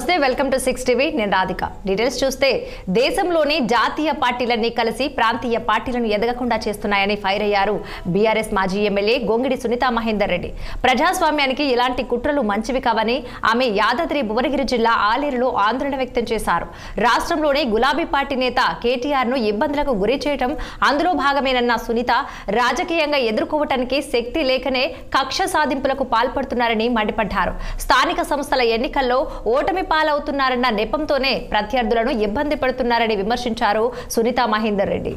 నమస్తే, welcome to 6 TV. నేను Radhika. Details చూస్తే దేశంలోని జాతీయ పార్టీలన్నీ కలిసి ప్రాంతీయ పార్టీలను ఎదగకుండా చేస్తున్నాయని ఫైర్ అయ్యారు బీఆర్ఎస్ మాజీ ఎమ్మెల్యే గొంగిడి సునీతా మహేందర్ రెడ్డి. ప్రజాస్వామ్యానికి ఇలాంటి కుట్రలు మంచివి కావని ఆమె యాదాద్రి భువనగిరి జిల్లా ఆలేరులో ఆందోళన వ్యక్తం చేశారు. రాష్ట్రంలోని గులాబీ పార్టీ నేత కేటీఆర్ ను ఇబ్బందులకు గురి చేయడం అందులో భాగమేనన్న సునీత రాజకీయంగా ఎదుర్కోవటానికి శక్తి లేకనే కక్ష సాధింపులకు పాల్పడుతున్నారని మండిపడ్డారు. స్థానిక సంస్థల ఎన్నికల్లో ఓటమి పాలవుతున్నారన్న నెపంతోనే ప్రత్యర్థులను ఇబ్బంది పెడుతున్నారని విమర్శించారు సునీతా మహేందర్ రెడ్డి.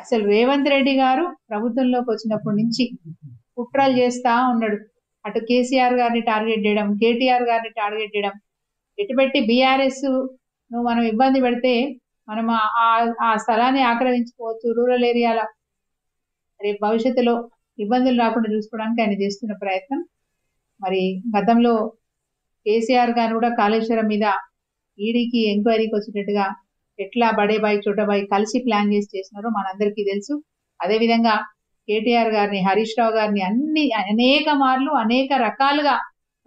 అసలు రేవంత్ రెడ్డి గారు ప్రభుత్వంలోకి వచ్చినప్పటి నుంచి కుట్రలు చేస్తా ఉన్నాడు. అటు కేసీఆర్ గారిని టార్గెట్ చేయడం, కేటీఆర్ గారిని టార్గెట్ చేయడం, ఎటుపెట్టి బీఆర్ఎస్ నువ్వు మనం ఇబ్బంది పెడితే మనం ఆ స్థలాన్ని ఆక్రమించుకోవచ్చు, రూరల్ ఏరియాల రేపు భవిష్యత్తులో ఇబ్బందులు రాకుండా చూసుకోవడానికి ఆయన చేస్తున్న ప్రయత్నం. మరి గతంలో కేసీఆర్ గారు కూడా కాళేశ్వరం మీద ఈడీకి ఎంక్వైరీకి వచ్చినట్టుగా ఎట్లా బడేబాయి చోటబాయి కలిసి ప్లాన్ చేసినారో మనందరికీ తెలుసు. అదేవిధంగా కేటీఆర్ గారిని, హరీష్ రావు గారిని అనేక మార్లు అనేక రకాలుగా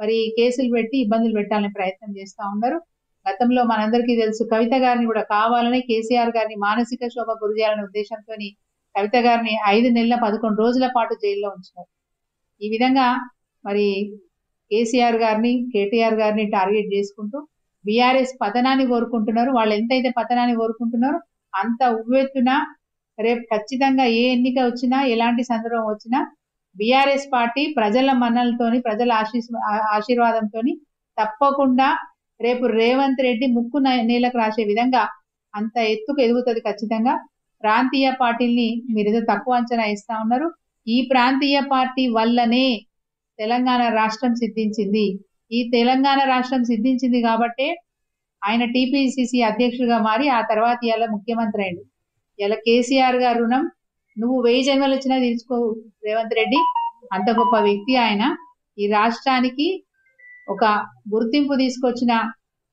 మరి కేసులు పెట్టి ఇబ్బందులు పెట్టాలని ప్రయత్నం చేస్తూ ఉన్నారు. గతంలో మనందరికీ తెలుసు కవిత గారిని కూడా కావాలని కేసీఆర్ గారిని మానసిక శోభ గురి చేయాలనే ఉద్దేశంతో కవిత గారిని 5 నెలల 11 రోజుల పాటు జైల్లో ఉంచినారు. ఈ విధంగా మరి కేసీఆర్ గారిని, కేటీఆర్ గారిని టార్గెట్ చేసుకుంటూ బీఆర్ఎస్ పతనాన్ని కోరుకుంటున్నారు. వాళ్ళు ఎంతైతే పతనాన్ని కోరుకుంటున్నారో అంత ఉవ్వెత్తున రేపు ఖచ్చితంగా ఏ ఎన్నిక వచ్చినా, ఎలాంటి సందర్భం వచ్చినా బీఆర్ఎస్ పార్టీ ప్రజల మన్నలతోని, ప్రజల ఆశీర్వాదంతో తప్పకుండా రేపు రేవంత్ రెడ్డి ముక్కు నేలకు రాసే విధంగా అంత ఎత్తుకు ఎదుగుతుంది. ఖచ్చితంగా ప్రాంతీయ పార్టీల్ని మీరు ఏదో తక్కువ అంచనా ఇస్తా ఉన్నారు. ఈ ప్రాంతీయ పార్టీ వల్లనే తెలంగాణ రాష్ట్రం సిద్ధించింది. ఈ తెలంగాణ రాష్ట్రం సిద్ధించింది కాబట్టే ఆయన టీపీసీసీ అధ్యక్షుడిగా మారి ఆ తర్వాత ఇలా ముఖ్యమంత్రి అయ్యాడు. ఇలా కేసీఆర్ గారు రుణం నువ్వు 1000 జన్మలు వచ్చినా తీర్చుకో రేవంత్ రెడ్డి. అంత గొప్ప వ్యక్తి ఆయన. ఈ రాష్ట్రానికి ఒక గుర్తింపు తీసుకొచ్చిన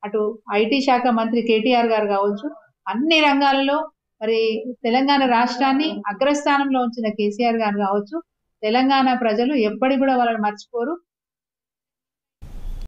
అటు ఐటీ శాఖ మంత్రి కేటీఆర్ గారు కావచ్చు, అన్ని రంగాలలో మరి తెలంగాణ రాష్ట్రాన్ని అగ్రస్థానంలో ఉంచిన కేసీఆర్ గారు కావచ్చు. తెలంగాణ ప్రజలు ఎప్పటికి కూడా వాళ్ళని మర్చిపోరు.